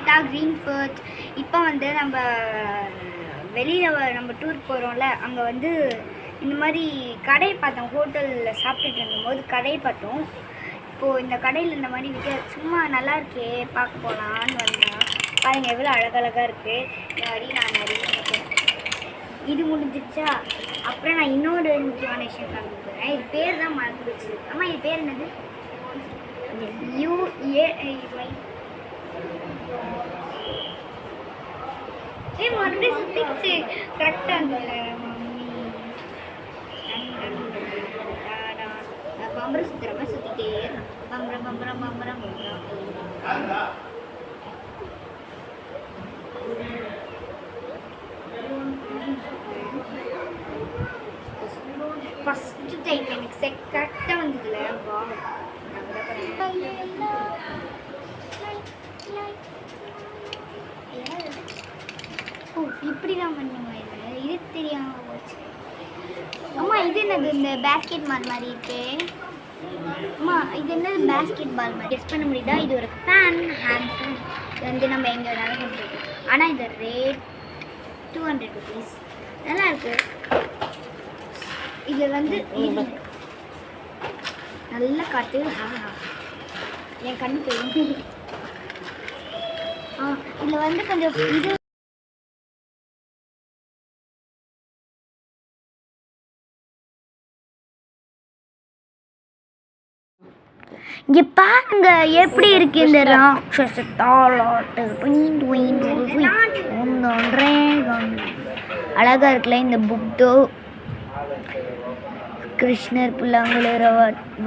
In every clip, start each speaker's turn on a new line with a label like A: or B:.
A: Sriharikota, green fort. இப்போ வந்து நம்ம வெளியில் நம்ம டூர் போகிறோம்ல, அங்கே வந்து இந்த மாதிரி கடை பார்த்தோம். ஹோட்டலில் சாப்பிட்டுட்டு இருந்தபோது கடை பார்த்தோம். இப்போது இந்த கடையில் இந்த மாதிரி சும்மா நல்லா இருக்கே பார்க்க போகலான்னு வந்தேன். பாருங்கள் எவ்வளோ அழகழகாக இருக்குது. இந்த மாதிரி நான் நிறைய இது முடிஞ்சிருச்சா. அப்புறம் நான் இன்னொரு முக்கியமான விஷயம் காமிக்கிறேன். இது பேர் தான் மறந்துடுச்சு. அம்மா இது பேர் என்னது? UAY. மறுபடியும் சுற்றிச்சு கரெக்டாக இருந்தது மம்மி. பம்பரம் சுற்றுற மாதிரி சுற்றிட்டே பம்பரம் பம்பரம் பம்பரம் பம்பரம். ஃபஸ்ட்டு டைம் எனக்கு கரெக்டாக வந்ததுல. வா ஓ இப்படி தான் பண்ணுமா? இது தெரியாமல் போச்சு. அம்மா இது என்னது? இந்த பேஸ்கெட் பால் மாதிரி இருக்கு. அம்மா இது என்னது? பேஸ்கெட் பால் மாதிரி கெஸ் பண்ண முடியுதா? இது ஒரு ஃபேன், ஹேண்ட் ஃபேன். இது வந்து நம்ம எங்கே வேணாலும் கொண்டு போய்க்கலாம். ஆனால் இது ரேட் 200 rupees. நல்லா இருக்கு. இது வந்து நல்லா காட்டு. என் கண்ணு போயிடும். இதில் வந்து கொஞ்சம் இது இங்கே பாருங்க எப்படி இருக்கு இந்த ராட்சச தாளாட்டு. அழகா இருக்குல்ல இந்த புக்தோ. கிருஷ்ணர் புல்லாங்குழல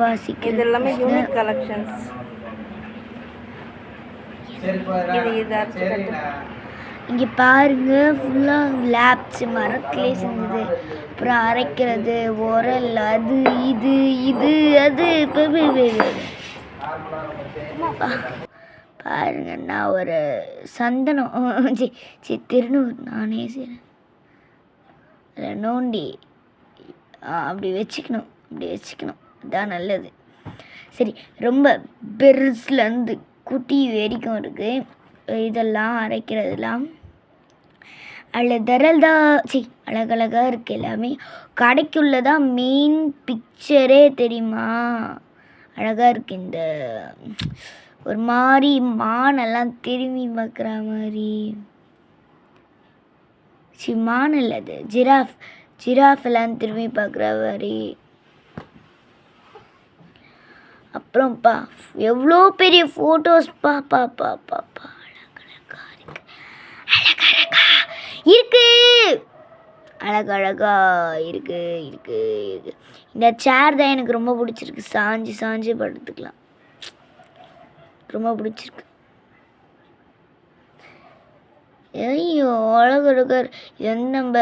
A: வாசிக்கிறது.
B: இது எல்லாமே யூனிக் கலெக்ஷன்ஸ்.
A: இங்கே பாருங்க ஃபுல்லாக லேப்ஸ் மரத்துலேயே செஞ்சது. அப்புறம் அரைக்கிறது, உரல், அது இது இது அது. பாருங்க நான் ஒரு சந்தனம் திருநூறு நானே செய்கிறேன். அதில் நோண்டி அப்படி வச்சுக்கணும், அப்படி வச்சுக்கணும். அதுதான் நல்லது. சரி, ரொம்ப பெருசுலேருந்து குட்டி வரைக்கும் இருக்குது இதெல்லாம் அரைக்கிறதுலாம். அழகழகாக இருக்குது எல்லாமே. கடைக்குள்ளதான் மெயின் பிக்சரே தெரியுமா? அழகாக இருக்குது. இந்த ஒரு மாதிரி மானெல்லாம் திரும்பி பார்க்குற மாதிரி. மான் இல்லை, அது ஜிராஃப் எல்லாம் திரும்பி பார்க்குற மாதிரி. அப்புறம்ப்பா எவ்வளோ பெரிய ஃபோட்டோஸ். பாப்பா அழகழகா இருக்கு. அழகழகா இருக்கு. இந்த சேர் தான் எனக்கு ரொம்ப பிடிச்சிருக்கு. சாஞ்சு படுத்துக்கலாம். ரொம்ப பிடிச்சிருக்கு. ஐயோ அழகழகா. இது வந்து நம்ம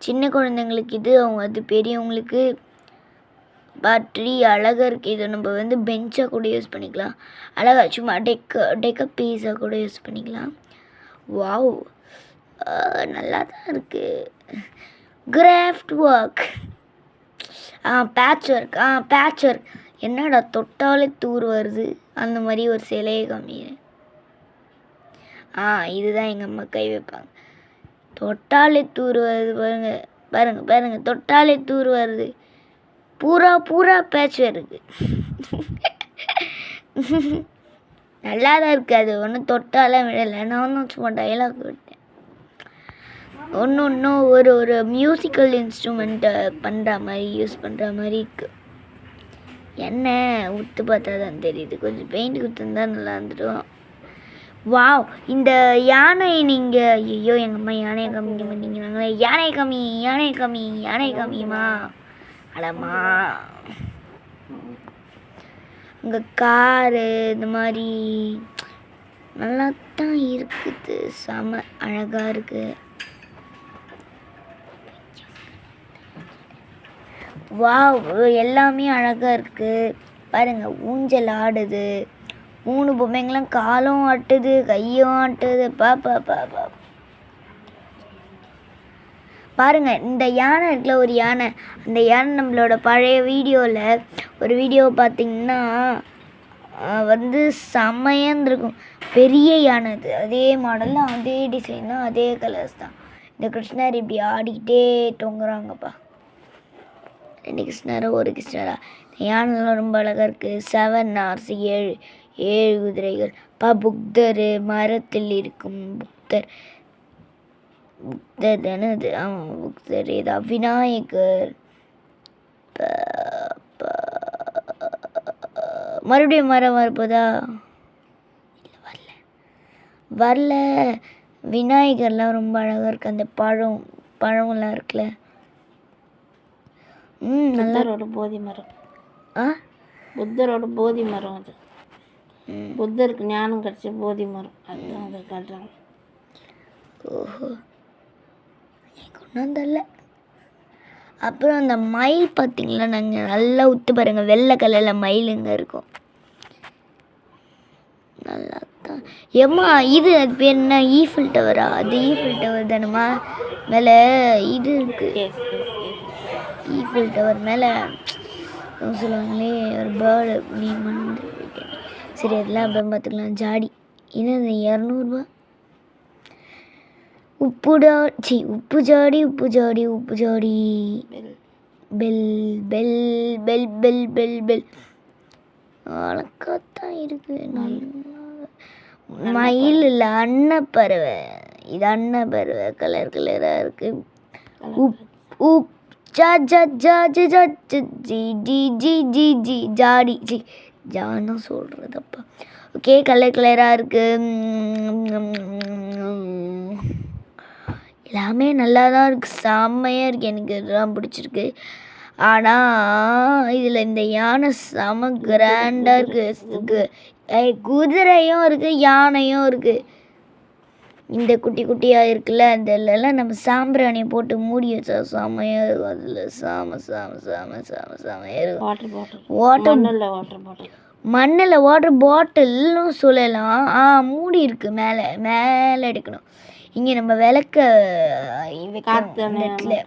A: சின்ன குழந்தைங்களுக்கு இது, அவங்க அது பெரியவங்களுக்கு. பேட்ரி அழகாக இருக்குது. இதை நம்ம வந்து பெஞ்சாக கூட யூஸ் பண்ணிக்கலாம். அழகா சும்மா டெக்க பீஸாக கூட யூஸ் பண்ணிக்கலாம். வாவ், நல்லா தான் இருக்குது. Craft work, patch work. என்னடா தொட்டாலே தூர் வருது அந்த மாதிரி ஒரு சிலையை காமிக்கிறேன். இதுதான் எங்கள் அம்மா கை வைப்பாங்க. தொட்டாலே தூர் வருது. பாருங்க தொட்டாலே தூர் வருது. பூரா பேட்ச் வருது. நல்லா தான் இருக்குது. அது ஒன்றும் தொட்டாலாம் விடலை. நான் ஒன்றும் சும்மா டைலாக் விட்டேன். ஒன்றும் ஒரு மியூசிக்கல் இன்ஸ்ட்ருமெண்ட்டை பண்ணுற மாதிரி யூஸ் பண்ணுற மாதிரி இருக்குது. என்ன உத்து பார்த்தா தான் தெரியுது. கொஞ்சம் பெயிண்ட் கொடுத்துருந்தா நல்லா இருந்துடும். வாவ், இந்த யானை நீங்கள் ஐயோ எங்கள் அம்மா யானையை காமிக்க மாட்டேங்கிறாங்களே. யானை காமியுமா? அடம்மா, உங்கள் காரு இந்த மாதிரி நல்லா தான் இருக்குது. செம அழகாக இருக்குது. வாவ், எல்லாமே அழகாக இருக்குது. பாருங்கள் ஊஞ்சல் ஆடுது. 3 பொம்மைங்களும் காலும் ஆட்டுது, கையும் ஆட்டுது. பாப்பா பாருங்க, இந்த யானை இருக்குல்ல, ஒரு யானை. அந்த யானை நம்மளோட பழைய வீடியோவில் ஒரு வீடியோ பார்த்தீங்கன்னா
B: வந்து செம்மையாக இருக்கும். பெரிய யானை அது, அதே மாடலில் அதே டிசைன் தான், அதே கலர்ஸ் தான். இந்த கிருஷ்ணர் இப்படி ஆடிக்கிட்டே தொங்குறாங்கப்பா. 2 கிருஷ்ணரா 1 கிருஷ்ணரா. யானைலாம் ரொம்ப அழகாக இருக்குது. 7 ஹார்ஸ் 7 குதிரைகள். புத்தர் மரத்தில் இருக்கும் புத்தர் தானே அது? ஆமாம் புத்தர். ஏதா விநாயகர். மறுபடியும் மரம் வரப்போதா? இல்லை வரல. விநாயகர்லாம் ரொம்ப அழகாக இருக்குது. அந்த பழம்லாம் இருக்குல்ல.
C: புத்தரோட போதி மரம். புத்தரோட போதி மரம் அது. புத்தருக்கு ஞானம் கிடச்ச போதி மரம், அதுதான் அதை காட்டுறாங்க.
B: ஓஹோ, கொண்டு வந்தல. அப்புறம் அந்த மயில் பார்த்தீங்களா, நாங்கள் நல்லா உத்து பாருங்க, வெள்ளை கலரில் மயிலுங்க இருக்கும். நல்லா தான் ஏம்மா இது அது பேர் என்ன? ஈஃபில் டவரா? அது ஈஃபில் டவர் தானம்மா? மேலே இது இருக்குது. ஈஃபில் டவர் மேலே சொல்லுவாங்களே ஒரு பேர்டு நேம் வந்து. சரி அதெல்லாம் அப்புறம் பார்த்துக்கலாம். ஜாடி என்னது? 200 உப்பு ஜாடி bell bell bell bell bell bell அழகாத்தான் இருக்கு. மயில் இல்லை, அன்னப்பறவை. இது அன்னப்பறவை, கலர் கலராக இருக்கு. ஜாடி ஜானும் சொல்கிறதப்பா. ஓகே, கலர் கலராக இருக்குது. எல்லாமே நல்லா தான் இருக்குது, செம்மையாக இருக்குது. எனக்கு இதெல்லாம் பிடிச்சிருக்கு. ஆனால் இதில் இந்த யானை செம கிராண்டாக இருக்குது. குதிரையும் இருக்குது, யானையும் இருக்குது. இந்த குட்டி குட்டியாக இருக்குல்ல, அதிலெல்லாம் நம்ம சாம்பிராணியை போட்டு மூடி வச்சா செம்மையாக இருக்கும். அதில் செமையாக இருக்கும். மண்ணில் வாட்டர் பாட்டில்னு சொல்லலாம். மூடி இருக்குது, மேலே எடுக்கணும். இங்கே நம்ம விளக்க நெட்டில்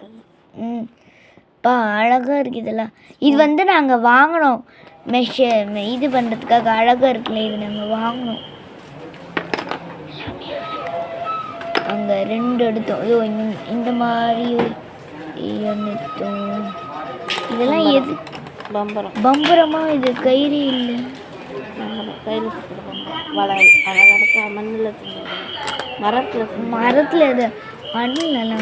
B: அழகாக இருக்குது இதெல்லாம். இது வந்து நாங்கள் வாங்கினோம் இது பண்ணுறதுக்காக. அழகாக இருக்குல்ல, இது நாங்கள் வாங்கினோம். அங்கே 2 எடுத்தோம். இந்த மாதிரி எடுத்தோம். இதெல்லாம் எது? பம்பரமா? இது கயிறு இல்லை,
C: கயிறு
B: மரத்தில் இது மண்ணில்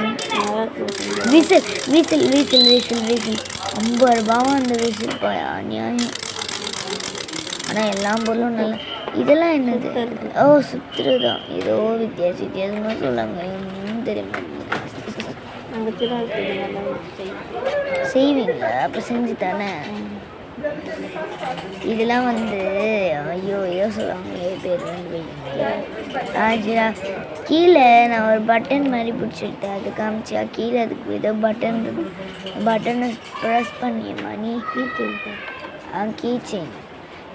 B: whistle whistle whistle whistle whistle 50 ரூபாவும் அந்த விசில் நியாயம். ஆனால் எல்லா பொருளும் நல்லா. இதெல்லாம் என்னது? ஓ சுற்றுதான். ஏதோ வித்தியாசமாக சொல்லாங்க, இன்னும் தெரியுமா? செய்வீங்க? அப்போ செஞ்சு தானே. இதெல்லாம் வந்து ஐயோ சொல்லுவாங்க பேர் கீழே நான் ஒரு பட்டன் மாதிரி பிடிச்சிருக்கேன். அது காமிச்சா கீழே அதுக்கு ஏதோ பட்டனை ப்ரெஸ் பண்ணியம்மா நீ.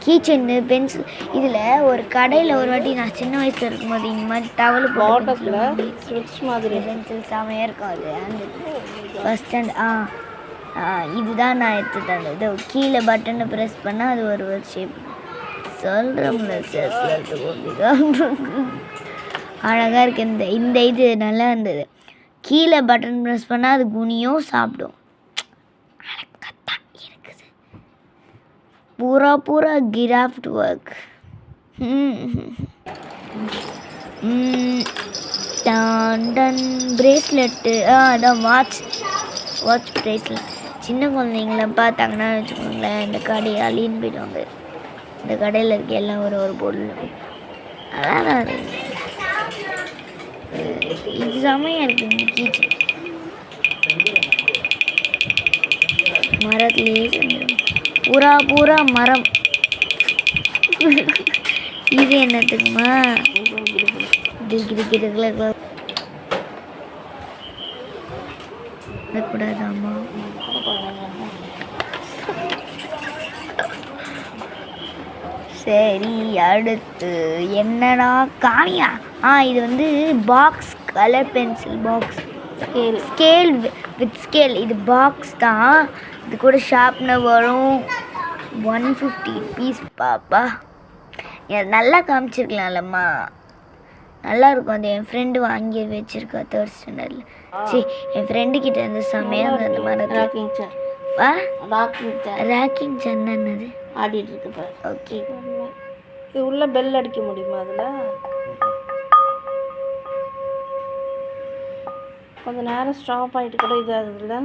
B: Keychain pencil. இதில் ஒரு கடையில் ஒரு வாட்டி நான் சின்ன வயசில் இருக்கும்போது இந்த மாதிரி டவல் போட்டு
C: ஸ்விட்ச் மாதிரி
B: பென்சில் செமையாக இருக்கும். அது அந்த ஃபஸ்ட் ஸ்டாண்ட். இதுதான் நான் எடுத்துட்டு வந்தேன். இது கீழே பட்டனை ப்ரெஸ் பண்ணால் அது ஒரு ஷேப் சொல்கிறோம்ல. அழகாக இருக்குது. இந்த இது நல்லா இருந்தது. கீழே பட்டன் ப்ரெஸ் பண்ணால் அது குனியும் சாப்பிடும். அழகாத்தான் இருக்குது. பூரா கிராஃப்ட் ஒர்க். பிரேஸ்லெட்டு. அதான் வாட்ச் பிரேஸ்லெட். சின்ன குழந்தைங்களாம் பார்த்தாங்கன்னா வச்சுக்கோங்களேன், இந்த கடையை அழின்னு போயிடுவாங்க. இந்த கடையில் இருக்க எல்லாம் ஒரு பொருள் அதான் இது செமையாக இருக்குது. இந்த கீச்சன் மரத்துலேயே செஞ்சிடும். பூரா மரம். இது என்னத்துக்குமா? கூடாதாமா? சரி, அடுத்து என்னடா காமியா? இது வந்து box, colour pencil box, scale with scale. இது பாக்ஸ் தான். இது கூட ஷார்ப்னர் வரும். 150 பீஸ் பாப்பா. நல்லா காமிச்சிருக்கலாம்லம்மா. நல்லா இருக்கும். அது என் ஃப்ரெண்டு வாங்கி வச்சிருக்கா 3rd ஸ்டாண்டர்டில். சரி, என் ஃப்ரெண்டு கிட்ட இருந்து செம்மையாக இருந்தது அந்த மரத்தில்.
C: ராக்கிங் சேர்.
B: ஆ
C: ராக்கிங் சேர்
B: ரேக்கிங் என்னது?
C: ஆடிட்டு இருக்கு பாரு.
B: ஓகே.
C: இது உள்ள பெல் அடிக்க முடியுமா அதில்? கொஞ்ச நேரம் ஸ்டாப் ஆகிட்டு கூட இதாகுதுல்ல.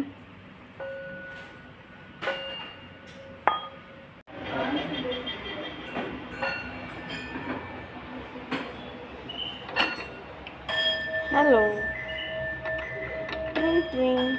C: ஹலோ ட்ரிங் ட்ரிங்.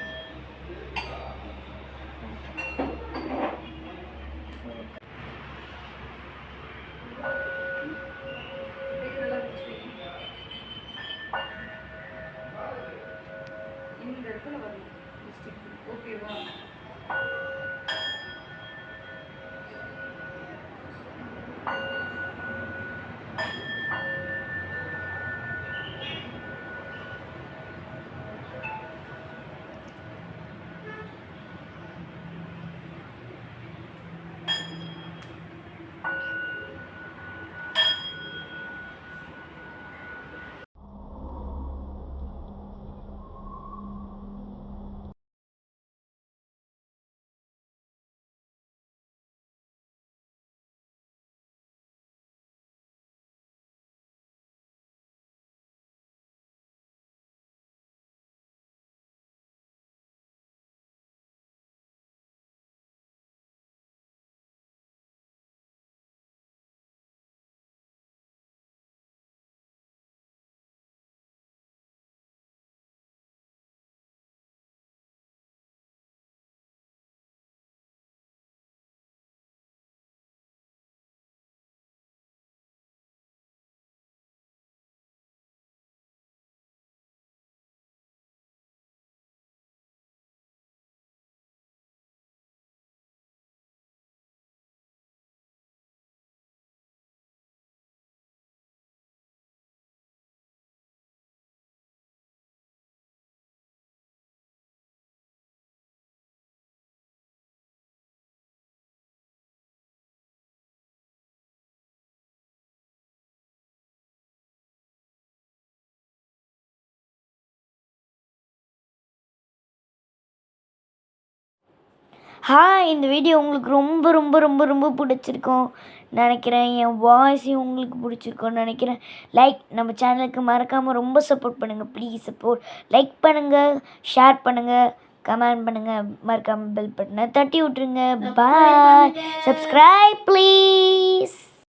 B: இந்த வீடியோ உங்களுக்கு ரொம்ப ரொம்ப ரொம்ப ரொம்ப பிடிச்சிருக்கும் நினைக்கிறேன். என் வாய்ஸையும் உங்களுக்கு பிடிச்சிருக்கும்னு நினைக்கிறேன். நம்ம சேனலுக்கு மறக்காமல் ரொம்ப சப்போர்ட் பண்ணுங்கள். Please support. லைக் பண்ணுங்கள், ஷேர் பண்ணுங்கள், கமெண்ட் பண்ணுங்கள், மறக்காமல் பெல் பட்டனை தட்டி விட்ருங்க. பாய். Subscribe please.